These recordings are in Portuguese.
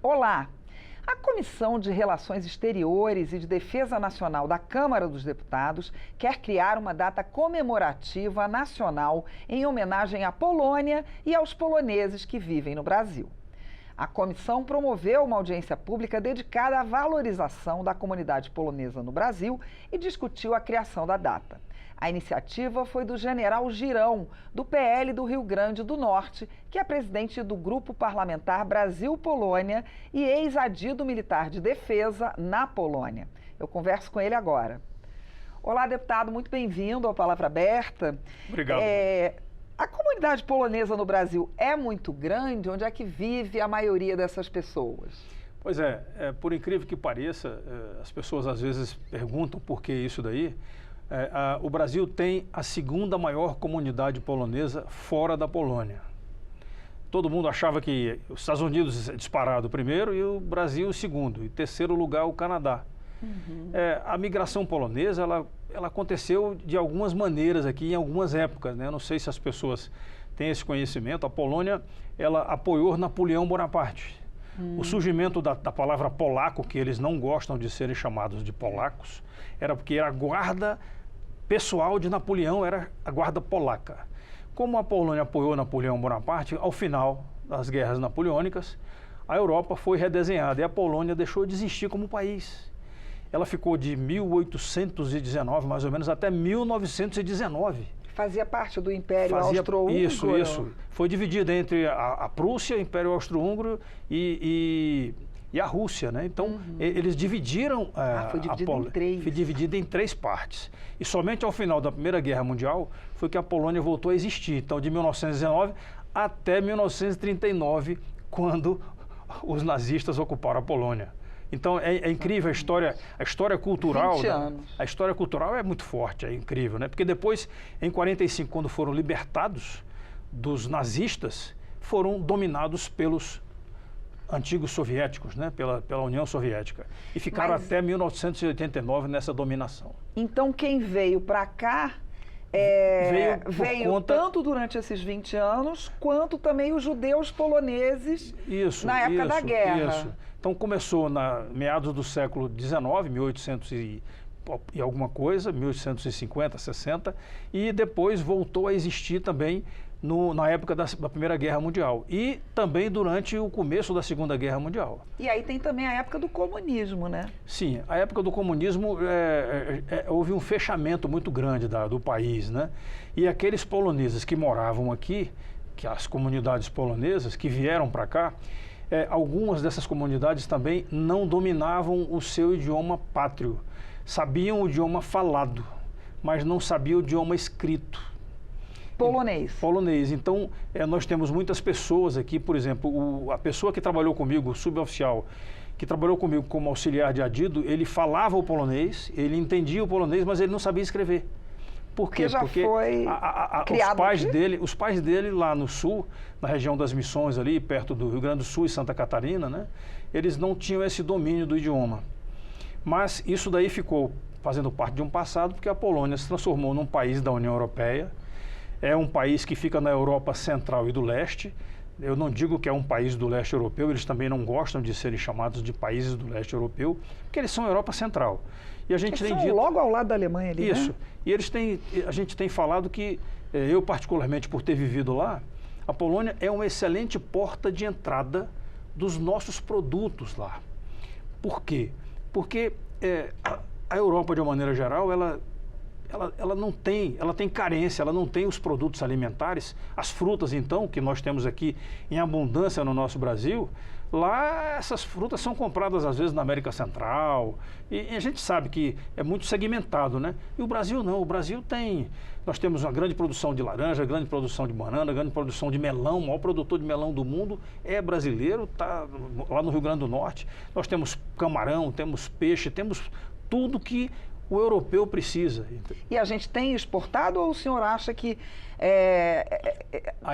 Olá! A Comissão de Relações Exteriores e de Defesa Nacional da Câmara dos Deputados quer criar uma data comemorativa nacional em homenagem à Polônia e aos poloneses que vivem no Brasil. A comissão promoveu uma audiência pública dedicada à valorização da comunidade polonesa no Brasil e discutiu a criação da data. A iniciativa foi do general Girão, do PL do Rio Grande do Norte, que é presidente do Grupo Parlamentar Brasil-Polônia e ex-adido militar de defesa na Polônia. Eu converso com ele agora. Olá, deputado, muito bem-vindo ao Palavra Aberta. Obrigado. A comunidade polonesa no Brasil é muito grande? Onde é que vive a maioria dessas pessoas? Pois é, por incrível que pareça, as pessoas às vezes perguntam por que isso daí. O Brasil tem a segunda maior comunidade polonesa fora da Polônia. Todo mundo achava que os Estados Unidos disparado primeiro e o Brasil o segundo. E terceiro lugar o Canadá. A migração polonesa, ela aconteceu de algumas maneiras aqui, em algumas épocas, né? Eu não sei se as pessoas têm esse conhecimento. A Polônia, ela apoiou Napoleão Bonaparte. O surgimento da palavra polaco, que eles não gostam de serem chamados de polacos, era porque era a guarda pessoal de Napoleão, era a guarda polaca. Como a Polônia apoiou Napoleão Bonaparte, ao final das guerras napoleônicas, a Europa foi redesenhada e a Polônia deixou de existir como país. Ela ficou de 1819, mais ou menos, até 1919. Fazia parte do Império Austro-Húngaro? Isso. Foi dividida entre a Prússia, o Império Austro-Húngaro e a Rússia, né? Então, eles dividiram foi dividido em três. Foi dividida em três partes. E somente ao final da Primeira Guerra Mundial foi que a Polônia voltou a existir. Então, de 1919 até 1939, quando os nazistas ocuparam a Polônia. Então, é incrível a história cultural. 20 anos. A história cultural é muito forte, é incrível, né? Porque depois, em 45, quando foram libertados dos nazistas, foram dominados pelos antigos soviéticos, né? Pela União Soviética. E ficaram até 1989 nessa dominação. Então, quem veio para cá veio tanto durante esses 20 anos, quanto também os judeus poloneses na época da guerra. Isso. Então, começou meados do século XIX, 1800 e alguma coisa, 1850, 60, e depois voltou a existir também na época da Primeira Guerra Mundial e também durante o começo da Segunda Guerra Mundial. E aí tem também a época do comunismo, né? Sim, a época do comunismo houve um fechamento muito grande do país, né? E aqueles poloneses que moravam aqui, que as comunidades polonesas que vieram para cá, algumas dessas comunidades também não dominavam o seu idioma pátrio. Sabiam o idioma falado, mas não sabiam o idioma escrito. Polonês. Então, nós temos muitas pessoas aqui, por exemplo, a pessoa que trabalhou comigo, o suboficial, que trabalhou comigo como auxiliar de adido, ele falava o polonês, ele entendia o polonês, mas ele não sabia escrever. Por quê? Porque foi criado os pais dele lá no sul, na região das Missões ali, perto do Rio Grande do Sul e Santa Catarina, né? Eles não tinham esse domínio do idioma. Mas isso daí ficou fazendo parte de um passado, porque a Polônia se transformou num país da União Europeia. É um país que fica na Europa Central e do Leste. Eu não digo que é um país do leste europeu, eles também não gostam de serem chamados de países do leste europeu, porque eles são Europa Central. E a gente são logo ao lado da Alemanha ali, isso. Né? E a gente tem falado que, eu particularmente por ter vivido lá, a Polônia é uma excelente porta de entrada dos nossos produtos lá. Por quê? Porque a Europa, de uma maneira geral, ela tem carência, ela não tem os produtos alimentares, as frutas, então, que nós temos aqui em abundância no nosso Brasil, lá essas frutas são compradas às vezes na América Central, e a gente sabe que é muito segmentado, né? E o Brasil não, nós temos uma grande produção de laranja, grande produção de banana, grande produção de melão, o maior produtor de melão do mundo é brasileiro, está lá no Rio Grande do Norte, nós temos camarão, temos peixe, temos tudo que o europeu precisa. E a gente tem exportado ou o senhor acha que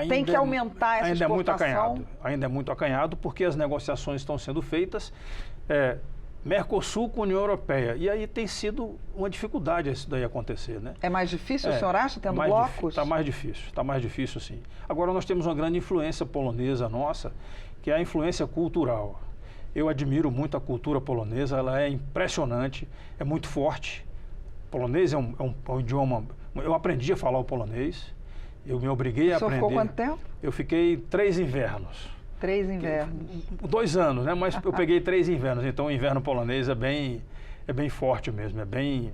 tem que aumentar essa exportação? Ainda é muito acanhado, porque as negociações estão sendo feitas Mercosul com a União Europeia. E aí tem sido uma dificuldade isso daí acontecer, né? É mais difícil, o senhor acha, tendo blocos? Está mais difícil sim. Agora nós temos uma grande influência polonesa nossa, que é a influência cultural. Eu admiro muito a cultura polonesa, ela é impressionante, é muito forte. O polonês é um idioma... Eu aprendi a falar o polonês, eu me obriguei a aprender. Ficou quanto tempo? Eu fiquei 3 invernos. 3 invernos. 2 anos, né? Mas eu peguei 3 invernos, então o inverno polonês é bem forte mesmo, é bem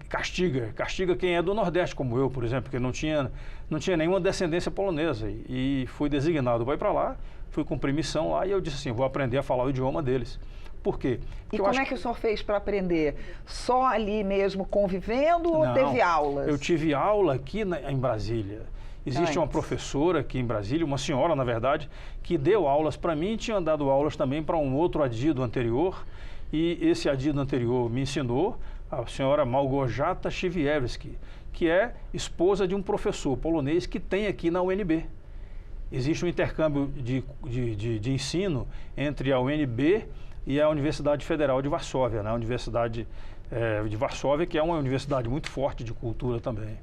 castiga quem é do Nordeste, como eu, por exemplo, que não tinha nenhuma descendência polonesa e fui designado para lá, fui cumprir missão lá e eu disse assim, vou aprender a falar o idioma deles. Por quê? Porque e como é que o senhor fez para aprender? Só ali mesmo convivendo ou teve aulas? Eu tive aula aqui em Brasília. Existe uma professora aqui em Brasília, uma senhora, na verdade, que deu aulas para mim e tinha dado aulas também para um outro adido anterior. E esse adido anterior me ensinou, a senhora Małgorzata Siwiewski, que é esposa de um professor polonês que tem aqui na UNB. Existe um intercâmbio de ensino entre a UNB e a Universidade Federal de Varsóvia, né? A Universidade de Varsóvia, que é uma universidade muito forte de cultura também.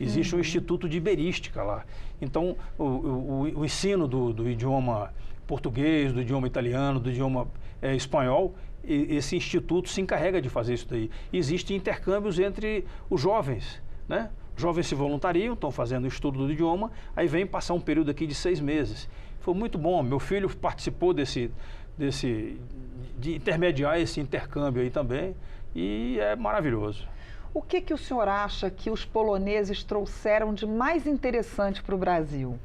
Existe um instituto de iberística lá. Então, o ensino do idioma português, do idioma italiano, do idioma espanhol, esse instituto se encarrega de fazer isso daí. Existem intercâmbios entre os jovens, né? Os jovens se voluntariam, estão fazendo o estudo do idioma, aí vem passar um período aqui de 6 meses. Foi muito bom. Meu filho participou de intermediar esse intercâmbio aí também, e é maravilhoso. O que o senhor acha que os poloneses trouxeram de mais interessante para o Brasil?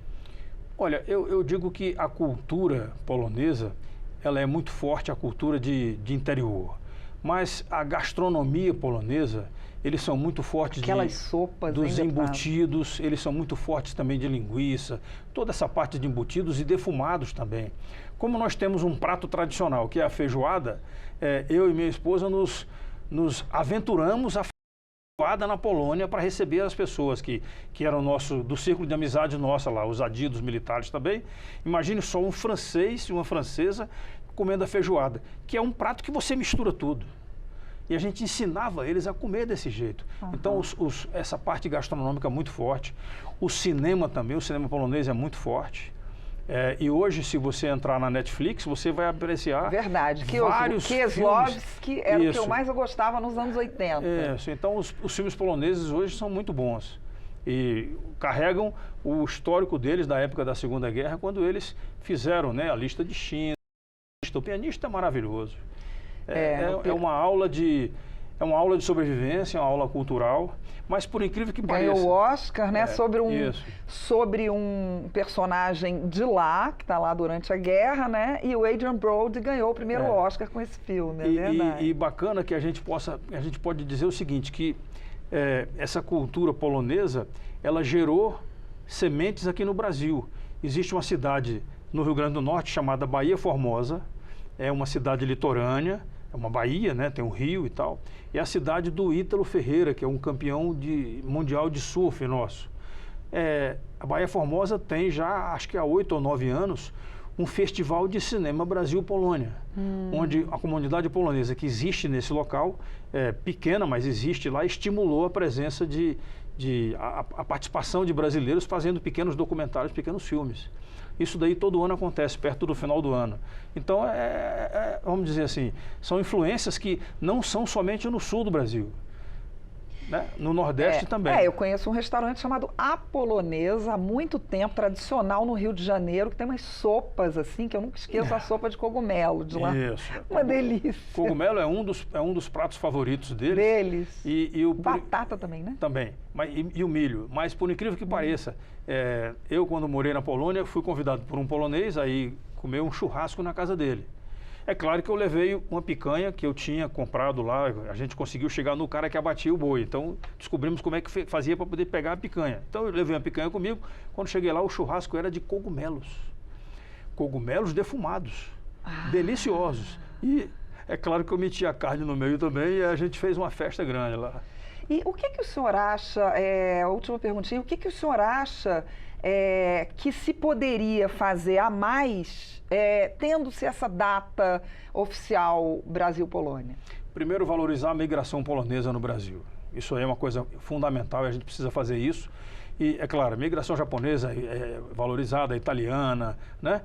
Olha, eu digo que a cultura polonesa, ela é muito forte, a cultura de interior. Mas a gastronomia polonesa, eles são muito fortes dos embutidos, eles são muito fortes também de linguiça, toda essa parte de embutidos e defumados também. Como nós temos um prato tradicional, que é a feijoada, eu e minha esposa nos aventuramos a feijoada na Polônia para receber as pessoas que eram do círculo de amizade nossa lá, os adidos militares também. Imagine só um francês e uma francesa comendo a feijoada, que é um prato que você mistura tudo. E a gente ensinava eles a comer desse jeito. Uhum. Então, essa parte gastronômica é muito forte. O cinema também, o cinema polonês é muito forte. E hoje, se você entrar na Netflix, você vai apreciar vários Kieslowski era o que eu mais gostava nos anos 80. Isso. Então, os filmes poloneses hoje são muito bons. E carregam o histórico deles da época da Segunda Guerra, quando eles fizeram, né, a lista de Schindler. O pianista é maravilhoso. É uma aula de sobrevivência, é uma aula cultural, mas por incrível que pareça... Ganhou o Oscar, né, sobre um personagem de lá, que está lá durante a guerra, né, e o Adrien Brody ganhou o primeiro Oscar com esse filme, é verdade. E bacana que a gente pode dizer o seguinte, que essa cultura polonesa, ela gerou sementes aqui no Brasil. Existe uma cidade no Rio Grande do Norte chamada Baía Formosa, é uma cidade litorânea, é uma baía, né? Tem um rio e tal. É a cidade do Ítalo Ferreira, que é um campeão mundial de surf nosso. A Baía Formosa tem já, acho que há 8 ou 9 anos, um festival de cinema Brasil-Polônia, onde a comunidade polonesa que existe nesse local, pequena, mas existe lá, estimulou a presença a participação de brasileiros fazendo pequenos documentários, pequenos filmes. Isso daí todo ano acontece, perto do final do ano. Então, vamos dizer assim, são influências que não são somente no sul do Brasil, né? No Nordeste também. Eu conheço um restaurante chamado A Polonesa, há muito tempo, tradicional no Rio de Janeiro, que tem umas sopas assim, que eu nunca esqueço, a sopa de cogumelo de lá. Isso. Uma delícia. Cogumelo é um dos pratos favoritos deles. Batata também, né? Também. E o milho. Mas, por incrível que pareça, eu, quando morei na Polônia, fui convidado por um polonês a ir comer um churrasco na casa dele. É claro que eu levei uma picanha que eu tinha comprado lá, a gente conseguiu chegar no cara que abatia o boi, então descobrimos como é que fazia para poder pegar a picanha. Então eu levei uma picanha comigo, quando cheguei lá o churrasco era de cogumelos defumados, deliciosos. E é claro que eu meti a carne no meio também e a gente fez uma festa grande lá. E o que o senhor acha, a última perguntinha, o que o senhor acha que se poderia fazer a mais, tendo-se essa data oficial Brasil-Polônia? Primeiro, valorizar a migração polonesa no Brasil. Isso aí é uma coisa fundamental e a gente precisa fazer isso. E, é claro, a migração japonesa é valorizada, a italiana, né,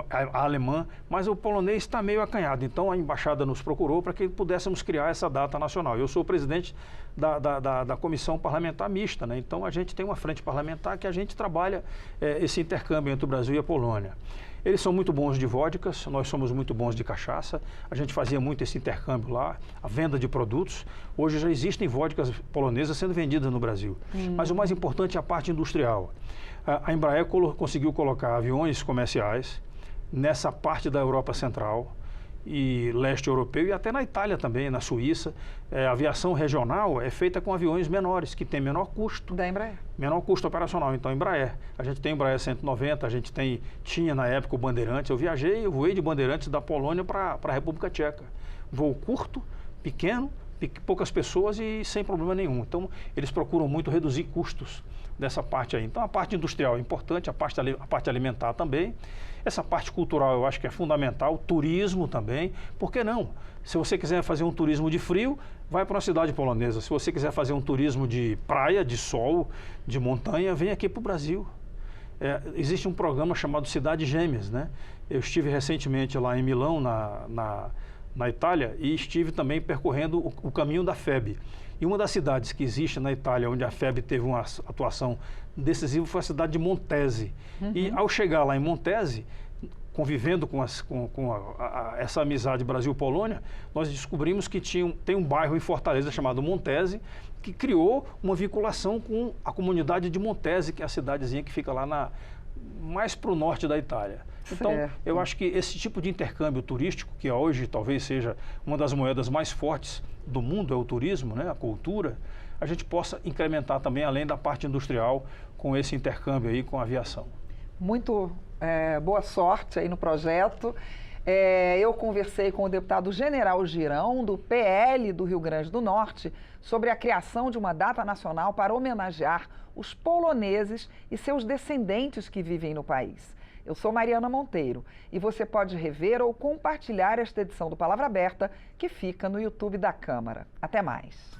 a alemã, mas o polonês está meio acanhado. Então, a embaixada nos procurou para que pudéssemos criar essa data nacional. Eu sou o presidente da comissão parlamentar mista, né? Então, a gente tem uma frente parlamentar que a gente trabalha esse intercâmbio entre o Brasil e a Polônia. Eles são muito bons de vodkas, nós somos muito bons de cachaça. A gente fazia muito esse intercâmbio lá, a venda de produtos. Hoje já existem vodkas polonesas sendo vendidas no Brasil. Mas o mais importante é a parte industrial. A Embraer conseguiu colocar aviões comerciais nessa parte da Europa Central e leste europeu e até na Itália também, na Suíça. A aviação regional é feita com aviões menores, que tem menor custo. Da Embraer? Menor custo operacional, então Embraer. A gente tem Embraer 190, a gente tinha na época o Bandeirantes. Eu voei de Bandeirantes da Polônia para a República Tcheca. Voo curto, pequeno, poucas pessoas e sem problema nenhum. Então, eles procuram muito reduzir custos dessa parte aí. Então, a parte industrial é importante, a parte alimentar também. Essa parte cultural eu acho que é fundamental, turismo também. Por que não? Se você quiser fazer um turismo de frio, vai para uma cidade polonesa. Se você quiser fazer um turismo de praia, de sol, de montanha, vem aqui para o Brasil. Existe um programa chamado Cidade Gêmeas, né? Eu estive recentemente lá em Milão, na Itália, e estive também percorrendo o caminho da FEB. E uma das cidades que existe na Itália, onde a FEB teve uma atuação decisiva, foi a cidade de Montese. E ao chegar lá em Montese, convivendo com essa amizade Brasil-Polônia, nós descobrimos que tem um bairro em Fortaleza chamado Montese, que criou uma vinculação com a comunidade de Montese, que é a cidadezinha que fica lá mais para o norte da Itália. Então, eu acho que esse tipo de intercâmbio turístico, que hoje talvez seja uma das moedas mais fortes do mundo, é o turismo, né, a cultura, a gente possa incrementar também, além da parte industrial, com esse intercâmbio aí com a aviação. Muito boa sorte aí no projeto. Eu conversei com o deputado General Girão, do PL do Rio Grande do Norte, sobre a criação de uma data nacional para homenagear os poloneses e seus descendentes que vivem no país. Eu sou Mariana Monteiro e você pode rever ou compartilhar esta edição do Palavra Aberta, que fica no YouTube da Câmara. Até mais.